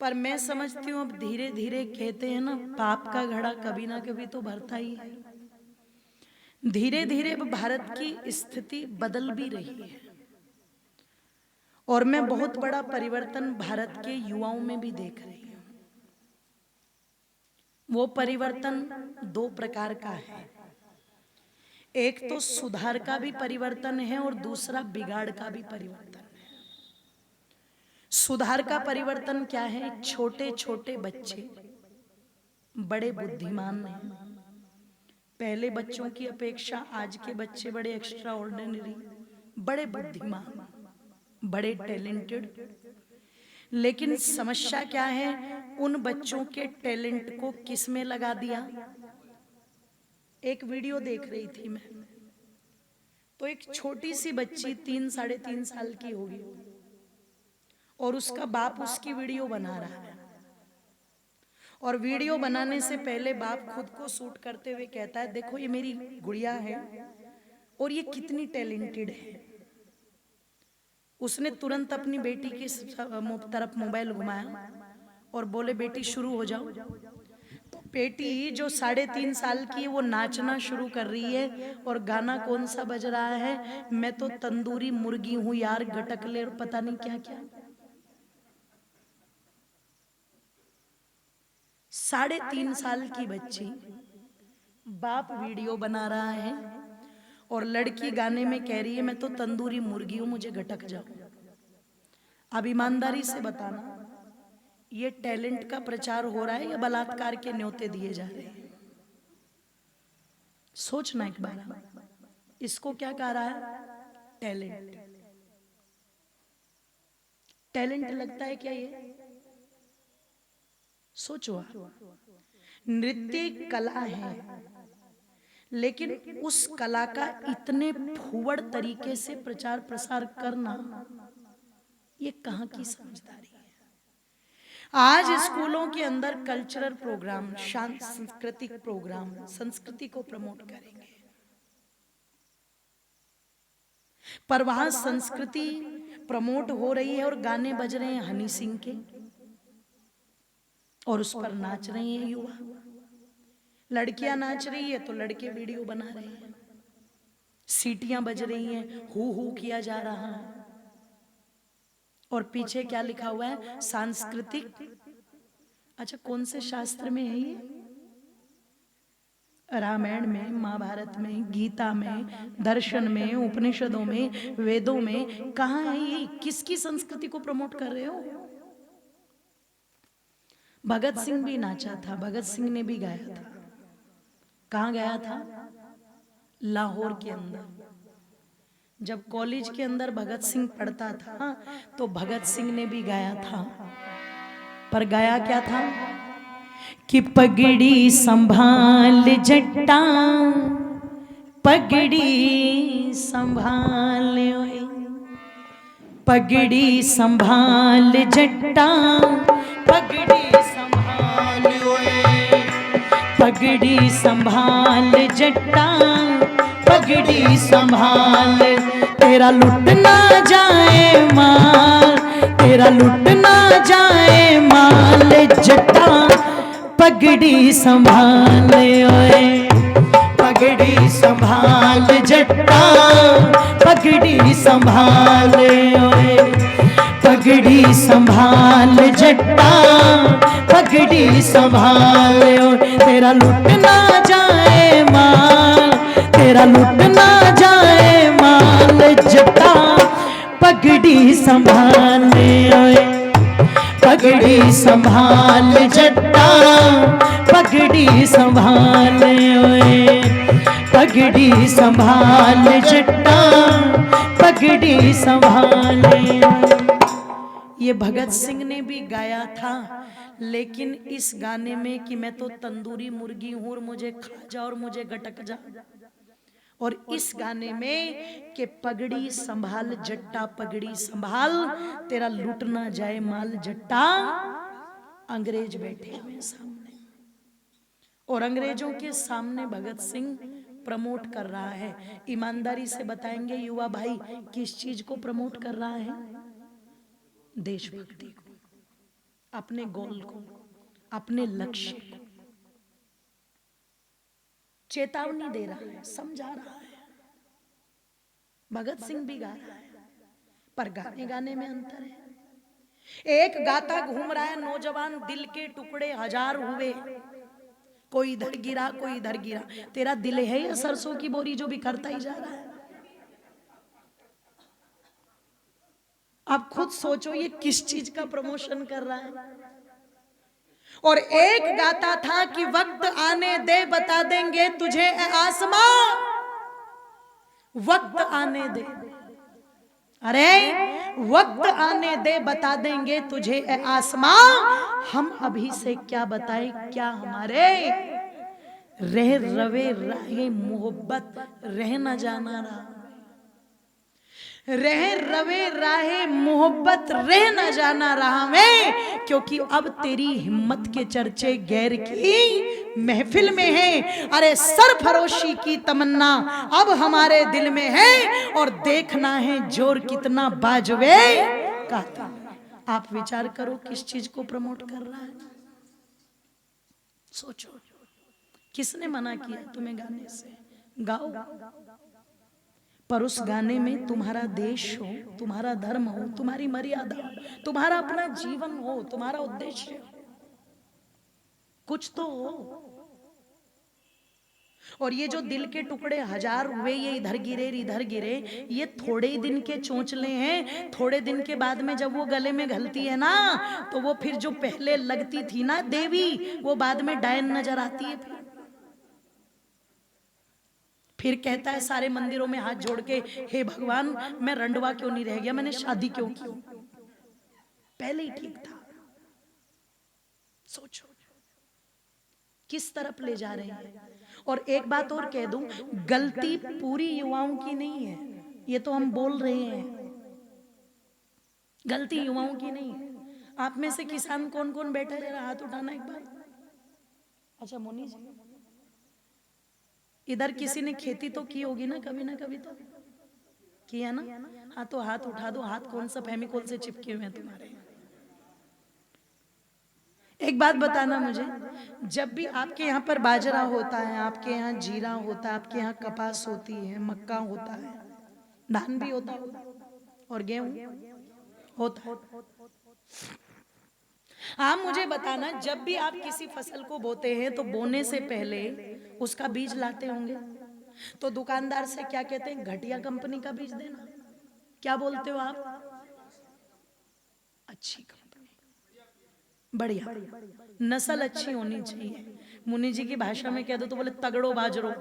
पर मैं समझती हूँ अब धीरे धीरे कहते हैं ना, पाप का घड़ा कभी ना कभी तो भरता ही है। धीरे धीरे अब भारत की स्थिति बदल भी रही है और मैं बहुत बड़ा परिवर्तन भारत के युवाओं में भी देख रही हूँ। वो परिवर्तन दो प्रकार का है, एक तो सुधार का भी परिवर्तन है और दूसरा बिगाड़ का भी परिवर्तन है। सुधार का परिवर्तन क्या है? छोटे छोटे बच्चे बड़े बुद्धिमान हैं। पहले बच्चों की अपेक्षा आज के बच्चे बड़े एक्स्ट्रा ऑर्डिनरी, बड़े बुद्धिमान, बड़े टैलेंटेड। लेकिन समस्या क्या है? उन बच्चों के टैलेंट को किस में लगा दिया? एक वीडियो देख रही थी मैं, तो एक छोटी सी बच्ची 3-3.5 साल की होगी और उसका बाप उसकी वीडियो बना रहा है और वीडियो बनाने से पहले बाप खुद को शूट करते हुए कहता है, देखो ये मेरी गुड़िया है और ये कितनी टैलेंटेड है। उसने तुरंत अपनी बेटी की तरफ मोबाइल घुमाया और बोले, बेटी शुरू हो जाओ। तो बेटी जो 3.5 साल की, वो नाचना शुरू कर रही है और गाना कौन सा बज रहा है? मैं तो तंदूरी मुर्गी हूं यार, गटक ले और पता नहीं क्या क्या। 3.5 साल की बच्ची, बाप वीडियो बना रहा है और लड़की गाने में कह रही है, मैं तो तंदूरी मुर्गी हूं, मुझे गटक जाओ। अब ईमानदारी से बताना, ये टैलेंट का प्रचार हो रहा है या बलात्कार के न्योते दिए जा रहे हैं? सोचना एक बार, इसको क्या कह रहा है? टैलेंट। टैलेंट लगता है क्या ये? सोचो, नृत्य कला है, लेकिन उस कला का इतने फूवड़ तरीके से प्रचार प्रसार करना, ये कहां की समझदारी है? आज स्कूलों के अंदर कल्चरल प्रोग्राम, सांस्कृतिक प्रोग्राम, संस्कृति को प्रमोट करेंगे, पर वहां संस्कृति प्रमोट हो रही है और गाने बज रहे हैं हनी सिंह के और उस पर नाच रहे हैं युवा। लड़कियां नाच रही है तो लड़के वीडियो बना रहे हैं, सीटियां बज रही हैं, हु किया जा रहा है और पीछे क्या लिखा हुआ है? सांस्कृतिक। अच्छा, कौन से शास्त्र में है ये? रामायण में, महाभारत में, गीता में, दर्शन में, उपनिषदों में, वेदों में कहाँ है ये? किसकी संस्कृति को प्रमोट कर रहे हो? भगत सिंह भी नाचा था, भगत सिंह ने भी गाया था। कहाँ गाया था? लाहौर के अंदर। जब कॉलेज के अंदर भगत सिंह पढ़ता था तो भगत सिंह ने भी गाया था, पर गाया क्या था? कि पगड़ी संभाल जट्टा, पगड़ी संभाल, पगड़ी संभाल जट्टा, पगड़ी संभाल, पगड़ी संभाल जट्टा, पगड़ी संभाल, तेरा लुट ना जाए माल, तेरा लुट ना जाए माल जट्टा, पगड़ी संभाल, ओए पगड़ी संभाल जट्टा, पगड़ी संभाल, ओए पगड़ी संभाल जट्टा, पगड़ी संभाल, ओए तेरा लुट ना जाए माल, तेरा लुट ना जाए माल जट्टा, पगड़ी संभाल, ओए पगड़ी संभाल जट्टा, पगड़ी संभाल, ओए पगड़ी संभाल जट्टा, पगड़ी संभाल। ये भगत सिंह ने भी गाया था, लेकिन इस गाने में कि मैं तो तंदूरी मुर्गी हूं और मुझे खा जा और मुझे गटक जा, और इस गाने में कि पगड़ी संभाल जट्टा, पगड़ी संभाल, तेरा लूट ना जाए माल जट्टा, अंग्रेज बैठे हुए सामने और अंग्रेजों के सामने भगत सिंह प्रमोट कर रहा है। ईमानदारी से बताएंगे युवा भाई, किस चीज को प्रमोट कर रहा है? देशभक्ति को, अपने गोल को, अपने लक्ष्य को चेतावनी दे रहा है, समझा रहा है। भगत सिंह भी गा रहा है, पर गाने गाने में अंतर है। एक गाता घूम रहा है नौजवान, दिल के टुकड़े हजार हुए, कोई इधर गिरा कोई इधर गिरा। तेरा दिल है या सरसों की बोरी जो बिखरता ही जा रहा है? आप खुद सोचो ये किस चीज का प्रमोशन कर रहा है। और एक गाता था कि वक्त आने दे बता देंगे तुझे ए आसमां, वक्त आने दे, अरे वक्त आने दे बता देंगे तुझे ए आसमां, हम अभी से क्या बताएं क्या हमारे रह रवे राहे मोहब्बत रह न जाना रहा, रह रवे राहे मोहब्बत रह न जाना रहा में, क्योंकि अब तेरी हिम्मत के चर्चे गैर की महफिल में है। अरे सरफरोशी की तमन्ना अब हमारे दिल में है, और देखना है जोर कितना बाजवे का। आप विचार करो किस चीज को प्रमोट कर रहा है। सोचो किसने मना किया तुम्हें गाने से? गाओ, पर उस गाने में तुम्हारा देश हो, तुम्हारा धर्म हो, तुम्हारी मर्यादा हो, तुम्हारा अपना जीवन हो, तुम्हारा उद्देश्य कुछ तो हो। और ये जो दिल के टुकड़े हजार हुए, ये इधर गिरे इधर गिरे, ये थोड़े ही दिन के चोंचले हैं। थोड़े दिन के बाद में जब वो गले में घलती है ना, तो वो फिर जो पहले लगती थी ना देवी, वो बाद में डायन नजर आती है। फिर कहता है सारे मंदिरों में हाथ जोड़ के, हे भगवान मैं रंडवा क्यों नहीं रह गया, मैंने शादी क्यों की, पहले ही ठीक था। सोचो किस तरफ ले जा रहे हैं। और एक बात और कह दूं, गलती पूरी युवाओं की नहीं है, ये तो हम बोल रहे हैं, गलती युवाओं की नहीं है। आप में से किसान कौन कौन बैठा है, जरा हाथ उठाना एक बार। अच्छा मोनी जी, इधर किसी ने खेती तो की होगी ना कभी तो किया ना? हाँ तो हाथ उठा दो। हाथ कौन सा फेविकोल से चिपके हुए हैं तुम्हारे? एक बात बताना मुझे, जब भी आपके यहाँ पर बाजरा होता है, आपके यहाँ जीरा होता है, आपके यहाँ कपास होती है, मक्का होता है, धान भी होता है और गेहूं होता है। आप मुझे बताना, जब भी आप किसी फसल को बोते हैं तो बोने से पहले उसका बीज लाते होंगे, तो दुकानदार से क्या कहते हैं? घटिया कंपनी का बीज देना। क्या बोलते हो आप? अच्छी कंपनी, बढ़िया नस्ल अच्छी होनी चाहिए। मुनि जी की भाषा में कह दो तो बोले तगड़ो बाजरो।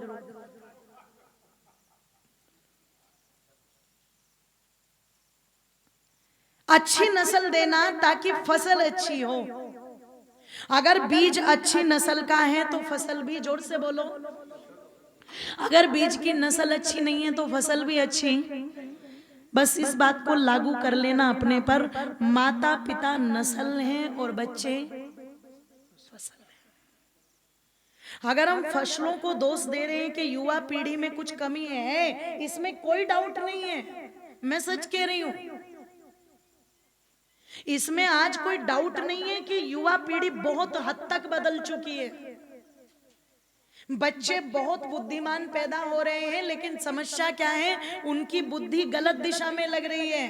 अच्छी नस्ल देना ताकि फसल अच्छी हो। अगर बीज अच्छी नस्ल का है तो फसल भी, जोर से बोलो, अगर बीज की नस्ल अच्छी नहीं है तो फसल भी अच्छी। बस इस बात को लागू कर लेना अपने पर, माता पिता नस्ल हैं और बच्चे फसल हैं। अगर हम फसलों को दोष दे रहे हैं कि युवा पीढ़ी में कुछ कमी है, इसमें कोई डाउट नहीं है, मैं सच कह रही हूं। इसमें आज कोई डाउट नहीं है कि युवा पीढ़ी बहुत हद तक बदल चुकी है। बच्चे बहुत बुद्धिमान पैदा हो रहे हैं, लेकिन समस्या क्या है? उनकी बुद्धि गलत दिशा में लग रही है।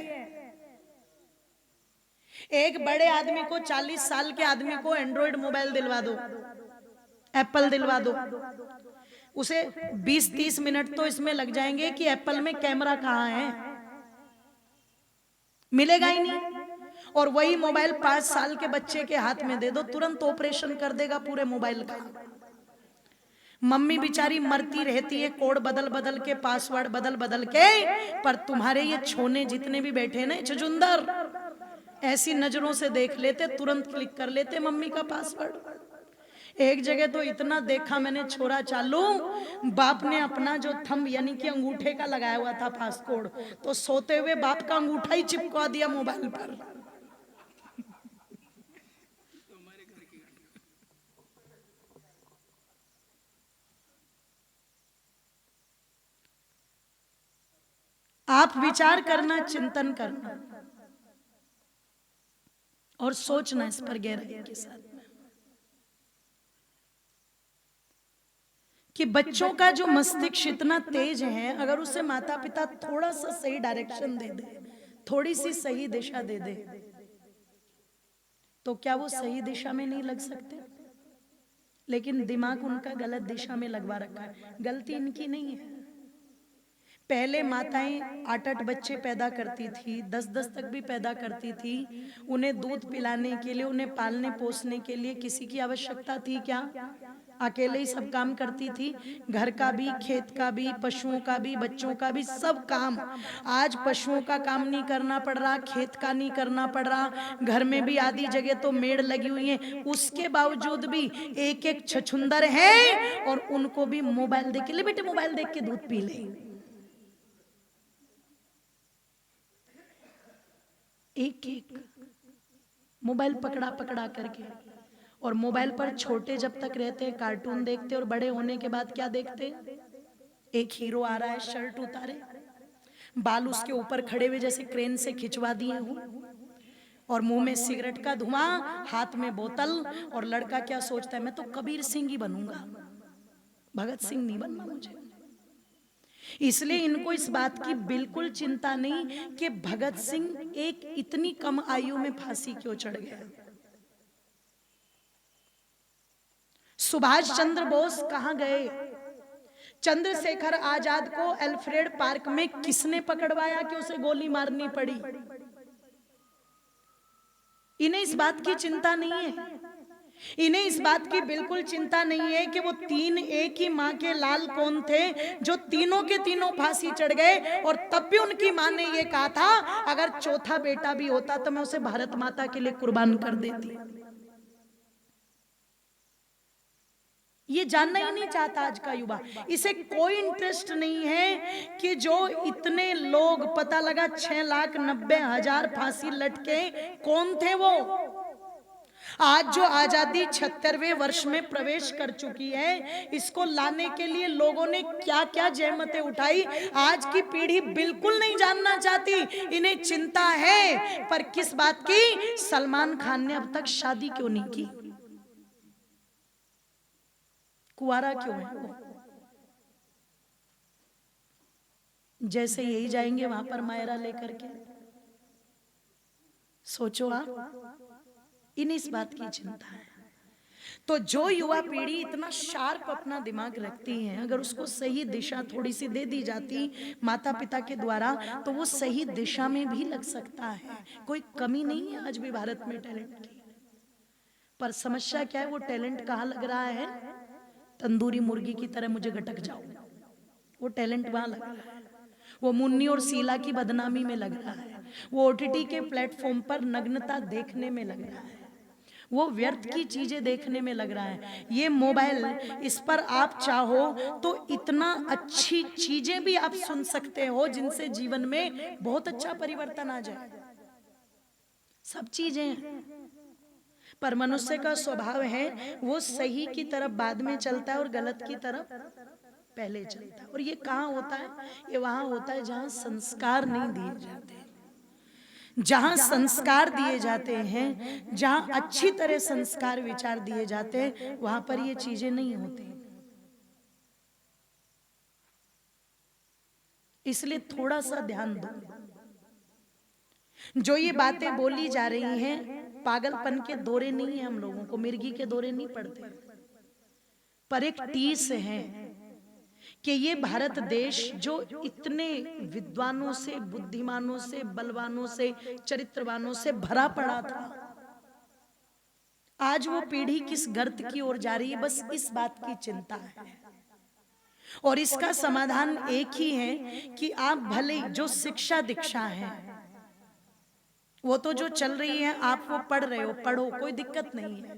एक बड़े आदमी को, 40 साल के आदमी को एंड्रॉइड मोबाइल दिलवा दो, एप्पल दिलवा दो, उसे 20-30 मिनट तो इसमें लग जाएंगे कि एप्पल में कैमरा कहां है, मिलेगा ही नहीं। और वही मोबाइल 5 साल के बच्चे के हाथ में दे दो, तुरंत ऑपरेशन कर देगा पूरे मोबाइल का। मम्मी बेचारी मरती रहती है कोड बदल बदल के, पासवर्ड बदल बदल के, पर तुम्हारे ये छोने जितने भी बैठे ना चुजुंदर, ऐसी नजरों से देख लेते, तुरंत क्लिक कर लेते मम्मी का पासवर्ड। एक जगह तो इतना देखा मैंने छोरा चालू, बाप ने अपना जो थंब यानी कि अंगूठे का लगाया हुआ था पासकोड, तो सोते हुए बाप का अंगूठा ही चिपका दिया मोबाइल पर। आप विचार करना, चिंतन करना। और सोचना इस पर गहराई के साथ कि बच्चों का जो मस्तिष्क इतना तेज है, अगर उसे माता पिता थोड़ा सा सही डायरेक्शन दे दे, थोड़ी सी सही दिशा दे दे, तो क्या वो सही दिशा में नहीं लग सकते? लेकिन दिमाग उनका गलत दिशा में लगवा रखा है। गलती इनकी नहीं है। पहले माताएं 8-8 बच्चे पैदा करती थी, 10-10 तक भी पैदा करती थी। उन्हें दूध पिलाने के लिए, उन्हें पालने पोसने के लिए किसी की आवश्यकता थी क्या? अकेले ही सब काम करती थी, घर का भी, खेत का भी, पशुओं का भी, बच्चों का भी, सब काम। आज पशुओं का काम नहीं करना पड़ रहा, खेत का नहीं करना पड़ रहा, घर में भी आधी जगह तो मेड़ लगी हुई है, उसके बावजूद भी एक एक छछुंदर है और उनको भी मोबाइल देख के, ले बेटे मोबाइल देख के दूध पी ले। एक एक मोबाइल पकड़ा पकड़ा करके, और मोबाइल पर छोटे जब तक रहते हैं कार्टून देखते, और बड़े होने के बाद क्या देखते? एक हीरो आ रहा है, शर्ट उतारे, बाल उसके ऊपर खड़े हुए जैसे क्रेन से खिंचवा दिए हो, और मुंह में सिगरेट का धुआं, हाथ में बोतल, और लड़का क्या सोचता है, मैं तो कबीर सिंह ही बनूंगा, भगत सिंह नहीं बनना मुझे। इसलिए इनको इस बात की बिल्कुल चिंता नहीं कि भगत सिंह एक इतनी कम आयु में फांसी क्यों चढ़ गया। सुभाष चंद्र बोस कहां गए? चंद्रशेखर आजाद को अल्फ्रेड पार्क में किसने पकड़वाया कि उसे गोली मारनी पड़ी? इन्हें इस बात की चिंता नहीं है। इन्हें इस बात की बिल्कुल चिंता नहीं है कि वो तीन एक ही मां के लाल कौन थे जो तीनों के तीनों फांसी चढ़ गए, और तब भी उनकी मां ने ये कहा था अगर चौथा बेटा भी होता तो मैं उसे भारत माता के लिए कुर्बान कर देती। ये जानना ही नहीं चाहता आज का युवा। इसे कोई इंटरेस्ट नहीं है कि जो इतने लोग, पता लगा 6,90,000 फांसी लटके, कौन थे वो? आज जो आजादी 76वें वर्ष में प्रवेश कर चुकी है, इसको लाने के लिए लोगों ने क्या क्या जहमतें उठाई, आज की पीढ़ी बिल्कुल नहीं जानना चाहती। इन्हें चिंता है, पर किस बात की? सलमान खान ने अब तक शादी क्यों नहीं की? कुंवारा क्यों है वो? जैसे यही जाएंगे वहां पर मायरा लेकर के। सोचो आप, इन्हें इस बात की चिंता है। तो जो युवा पीढ़ी इतना शार्प अपना दिमाग रखती है, अगर उसको सही दिशा थोड़ी सी दे दी जाती माता पिता के द्वारा, तो वो सही दिशा में भी लग सकता है। कोई कमी नहीं है आज भी भारत में टैलेंट की। पर समस्या क्या है? वो टैलेंट कहाँ लग रहा है? तंदूरी मुर्गी की तरह मुझे गटक जाओ, वो टैलेंट वहां लग रहा है। वो मुन्नी और शीला की बदनामी में लग रहा है, वो ओटीटी के प्लेटफॉर्म पर नग्नता देखने में लग रहा है, वो व्यर्थ की चीजें देखने में लग रहा है। ये मोबाइल, इस पर आप चाहो तो इतना अच्छी चीजें भी आप सुन सकते हो जिनसे जीवन में बहुत अच्छा परिवर्तन आ जाए। सब चीजें, पर मनुष्य का स्वभाव है वो सही की तरफ बाद में चलता है और गलत की तरफ पहले चलता है। और ये कहाँ होता है? ये वहां होता है जहां संस्कार नहीं दिए जाते। जहां संस्कार दिए जाते हैं, जहां अच्छी तरह संस्कार विचार दिए जाते हैं, वहां पर ये चीजें नहीं होती। इसलिए थोड़ा सा ध्यान दो। जो ये बातें बोली जा रही हैं, पागलपन के दौरे नहीं है, हम लोगों को मिर्गी के दौरे नहीं पड़ते, पर एक टीस है कि ये भारत देश जो इतने विद्वानों से, बुद्धिमानों से, बलवानों से, चरित्रवानों से भरा पड़ा था, आज वो पीढ़ी किस गर्त की ओर जा रही है, बस इस बात की चिंता है। और इसका समाधान एक ही है कि आप भले जो शिक्षा दीक्षा है वो तो जो चल रही है, आप वो पढ़ रहे हो, पढ़ो, कोई दिक्कत नहीं है,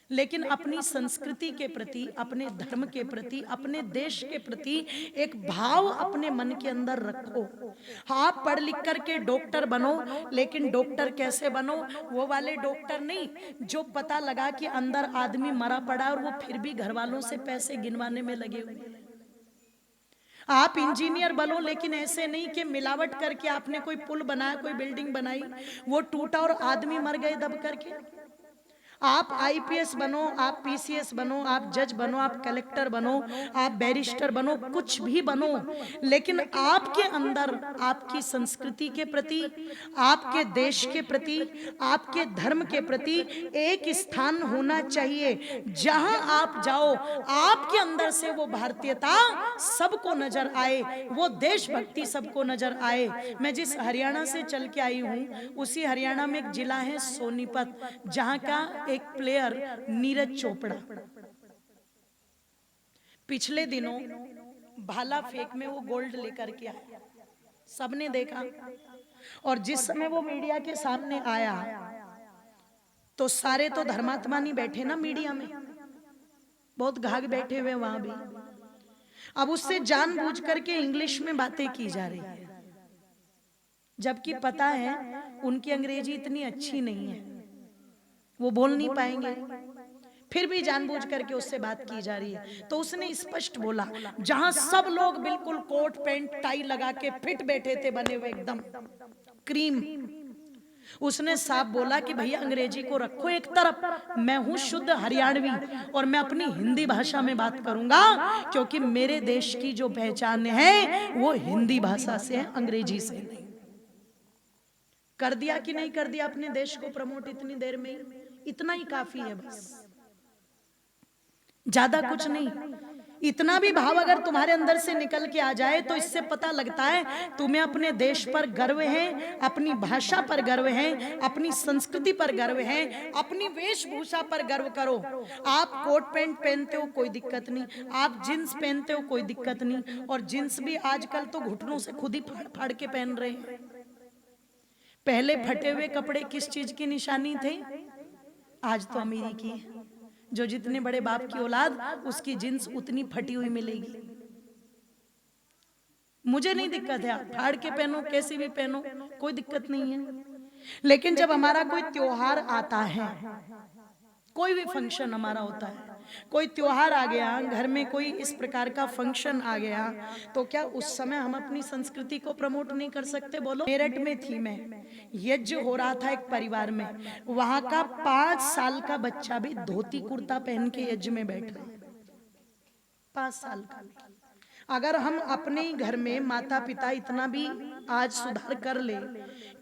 लेकिन अपनी संस्कृति के प्रति, अपने धर्म के प्रति, अपने देश के प्रति एक भाव अपने मन के अंदर रखो। आप पढ़ लिख करके डॉक्टर बनो, लेकिन डॉक्टर कैसे बनो? वो वाले डॉक्टर नहीं जो पता लगा कि अंदर आदमी मरा पड़ा और वो फिर भी घर वालों से पैसे गिनवाने में लगे हुए। आप इंजीनियर बनो, लेकिन ऐसे नहीं कि मिलावट करके आपने कोई पुल बनाया, कोई बिल्डिंग बनाई, वो टूटा और आदमी मर गए दब करके। आप आईपीएस बनो, आप पीसीएस बनो, आप जज बनो, आप कलेक्टर बनो, आप बैरिस्टर बनो, कुछ भी बनो, लेकिन आपके अंदर आपकी संस्कृति के प्रति, आपके देश के प्रति, आपके धर्म के प्रति एक स्थान होना चाहिए। जहां आप जाओ आपके अंदर से वो भारतीयता सबको नजर आए, वो देशभक्ति सबको नजर आए। मैं जिस हरियाणा से चल के आई हूं, उसी हरियाणा में एक जिला है सोनीपत, जहां का एक प्लेयर नीरज चोपड़ा पिछले दिनों भाला फेंक में वो गोल्ड लेकर के आया, सबने देखा। और जिस समय वो मीडिया के सामने आया तो सारे तो धर्मात्मा नहीं बैठे ना मीडिया में, बहुत घाघ बैठे हुए वहां भी। अब उससे जानबूझ करके इंग्लिश में बातें की जा रही है, जबकि पता है उनकी अंग्रेजी इतनी अच्छी नहीं है, वो बोल नहीं पाएंगे, फिर भी जानबूझ करके उससे बात की जा रही है। तो उसने स्पष्ट बोला, जहां सब लोग बिल्कुल कोट पैंट टाई लगा के फिट बैठे थे, बने हुए एकदम क्रीम, उसने साफ बोला कि भैया अंग्रेजी को रखो एक तरफ, मैं हूं शुद्ध हरियाणवी और मैं अपनी हिंदी भाषा में बात करूंगा, क्योंकि मेरे देश की जो पहचान है वो हिंदी भाषा से है, अंग्रेजी से नहीं। कर दिया कि नहीं कर दिया अपने देश को प्रमोट इतनी देर में? इतना ही काफी है, बस ज्यादा कुछ नहीं। इतना भी भाव अगर तुम्हारे अंदर से निकल के आ जाए तो इससे पता लगता है तुम्हें अपने देश पर गर्व है, अपनी भाषा पर गर्व है, अपनी संस्कृति पर गर्व है, अपनी वेशभूषा पर गर्व करो। आप कोट पैंट पहनते हो कोई दिक्कत नहीं, आप जींस पहनते हो कोई दिक्कत नहीं, और जींस भी आजकल तो घुटनों से खुद ही फाड़ फाड़ के पहन रहे हैं। पहले फटे हुए कपड़े किस चीज की निशानी थे? आज तो अमीरी की है। जो जितने बड़े बाप की औलाद, उसकी जींस उतनी फटी हुई मिलेगी। मुझे नहीं दिक्कत है, आप फाड़ के पहनो, कैसे भी पहनो, कोई दिक्कत नहीं है। लेकिन जब हमारा कोई त्योहार आता है, कोई भी फंक्शन हमारा होता है, कोई त्योहार आ गया, घर में कोई इस प्रकार का फंक्शन आ गया, तो क्या उस समय हम अपनी संस्कृति को प्रमोट नहीं कर सकते? बोलो। मेरठ में थी मैं, यज्ञ हो रहा था एक परिवार में, वहां का 5 साल का बच्चा भी धोती कुर्ता पहन के यज्ञ में बैठा, 5 साल का। अगर हम अपने ही घर में माता पिता इतना भी आज सुधार कर ले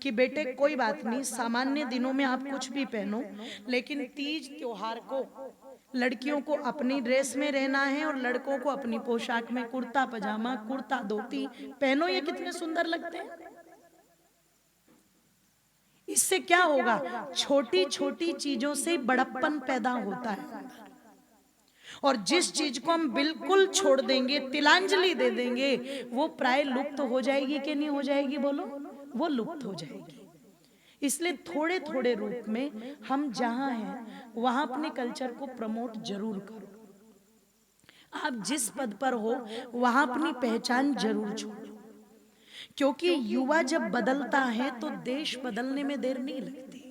कि बेटे कोई बात नहीं, सामान्य दिनों में आप कुछ भी पहनो, लेकिन तीज त्योहार को लड़कियों को अपनी ड्रेस में रहना है और लड़कों को अपनी पोशाक में, कुर्ता पजामा, कुर्ता धोती पहनो, ये कितने सुंदर लगते हैं। इससे क्या होगा? छोटी छोटी चीजों से बड़प्पन पैदा होता है, और जिस चीज को हम बिल्कुल छोड़ देंगे, तिलांजलि दे देंगे, वो प्राय लुप्त हो जाएगी कि नहीं हो जाएगी? बोलो। वो लुप्त हो जाएगी। इसलिए थोड़े थोड़े रूप में हम जहां हैं वहां अपने कल्चर को प्रमोट जरूर करो। आप जिस पद पर हो वहां अपनी पहचान जरूर छोड़ो, क्योंकि युवा जब बदलता है तो देश बदलने में देर नहीं लगती।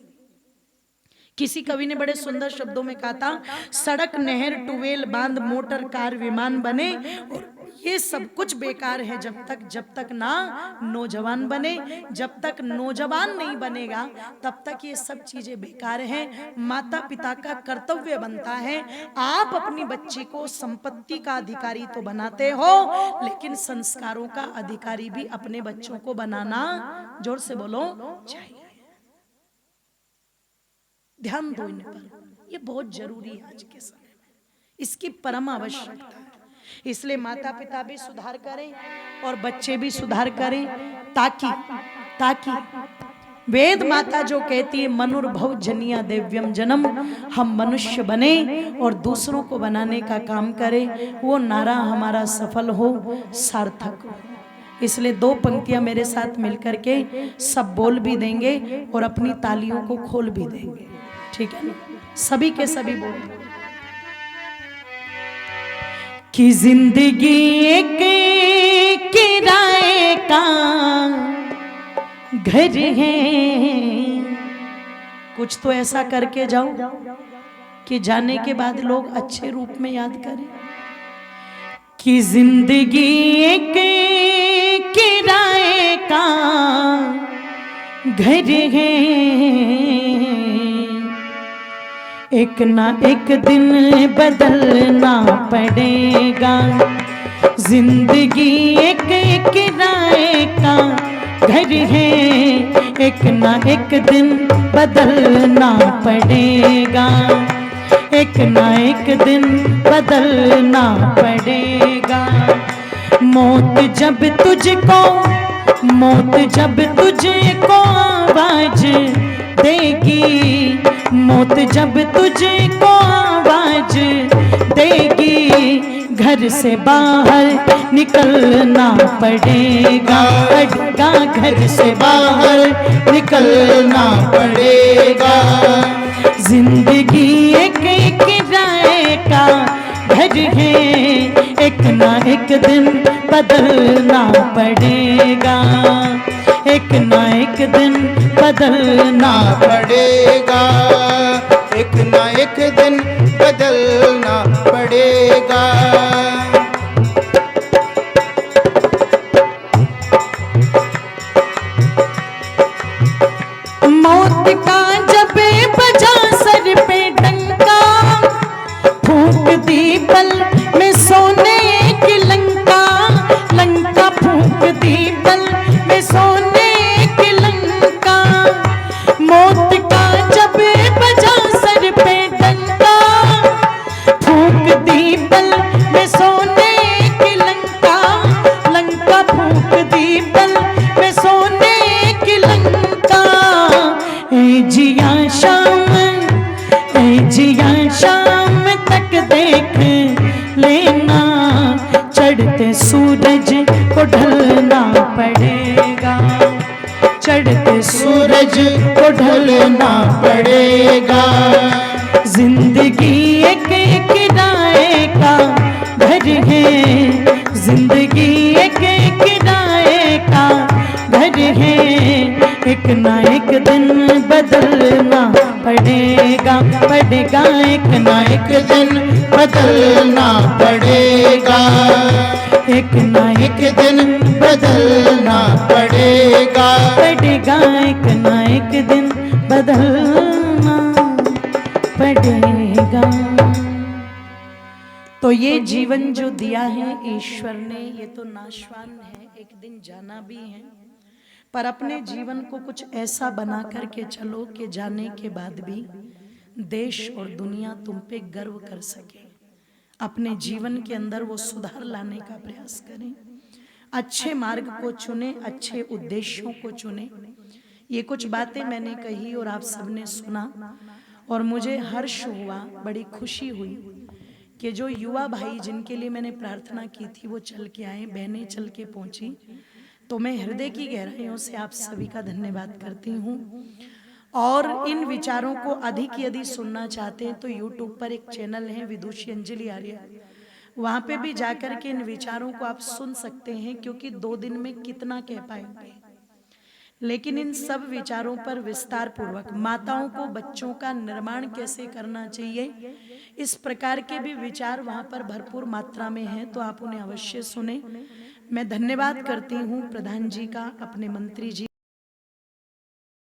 किसी कवि ने बड़े सुंदर शब्दों में कहा था, सड़क, नहर, टूवेल, बांध, मोटर, कार, विमान बने, और ये सब कुछ बेकार है जब तक ना नौजवान बने। जब तक नौजवान नहीं बनेगा तब तक ये सब चीजें बेकार हैं। माता पिता का कर्तव्य बनता है, आप अपनी बच्ची को संपत्ति का अधिकारी तो बनाते हो, लेकिन संस्कारों का अधिकारी भी अपने बच्चों को बनाना, जोर से बोलो, चाहिए। ध्यान दो इन पर, ये बहुत जरूरी है आज के समय में, इसकी परम आवश्यकता है। इसलिए माता पिता भी सुधार करें और बच्चे भी सुधार करें, ताकि वेद माता जो कहती है, मनुर्भव जनिया दिव्यम जन्म, हम मनुष्य बने और दूसरों को बनाने का काम करें, वो नारा हमारा सफल हो, सार्थक हो। इसलिए 2 पंक्तियां मेरे साथ मिलकर के सब बोल भी देंगे और अपनी तालियों को खोल भी देंगे, ठीक है ना? सभी के सभी बोल। कि जिंदगी एक किराए का घर है, कुछ तो ऐसा करके जाओ कि जाने के बाद लोग अच्छे रूप में याद करें। कि जिंदगी एक किराए का घर है, एक ना एक दिन बदलना पड़ेगा। जिंदगी एक किराए का घर है, एक ना एक दिन बदलना पड़ेगा, एक ना एक दिन बदलना पड़ेगा। मौत जब तुझको आवाज देगी, मौत जब तुझको आवाज देगी, घर से बाहर निकलना पड़ेगा, घर से बाहर निकलना पड़ेगा। जिंदगी एक किराए का घर है, एक ना एक दिन बदलना पड़ेगा, एक ना एक दिन बदलना पड़ेगा, एक ना एक दिन बदलना पड़ेगा। मौत का जब बजा सर पे डंका, फूंक दी पल में सोने की लंका, लंका फूंक दी पल में सोने की लंका। मौत का जब बजा सर पे डंका, फूंक दी पल में सोने की लंका, लंका फूंक दी पल में सोने की लंका। ए जिया शाम तक देख लेना, चढ़ते सूरज को ढलना पड़ेगा, चढ़ते सूरज को ढलना पड़ेगा। जिंदगी एक किराए का घर है, जिंदगी एक किराए का घर है, एक ना एक दिन बदलना पड़ेगा, एक ना एक दिन बदलना पड़ेगा, एक ना एक दिन बदलना पड़ेगा, एक ना एक दिन बदलना पड़ेगा। तो ये जीवन जो दिया है ईश्वर ने, ये तो नाशवान है, एक दिन जाना भी है, पर अपने जीवन को कुछ ऐसा बना करके चलो कि जाने के बाद भी देश और दुनिया तुम पे गर्व कर सके। अपने जीवन के अंदर वो सुधार लाने का प्रयास करें, अच्छे मार्ग को चुने, अच्छे उद्देश्यों को चुने। ये कुछ बातें मैंने कही और आप सबने सुना, और मुझे हर्ष हुआ, बड़ी खुशी हुई कि जो युवा भाई जिनके लिए मैंने प्रार्थना की थी वो चल के आए, बहनें चल के पहुंची। तो मैं हृदय की गहराइयों से आप सभी का धन्यवाद करती हूँ। और इन विचारों को अधिक यदि सुनना चाहते हैं तो YouTube पर एक चैनल है विदुषी अंजलि आर्य, वहां पे भी जाकर के इन विचारों को आप सुन सकते हैं, क्योंकि 2 दिन में कितना कह पाएंगे, लेकिन इन सब विचारों पर विस्तार पूर्वक माताओं को बच्चों का निर्माण कैसे करना चाहिए, इस प्रकार के भी विचार वहां पर भरपूर मात्रा में हैं, तो आप उन्हें अवश्य सुने। मैं धन्यवाद करती हूँ प्रधान जी का, अपने मंत्री जी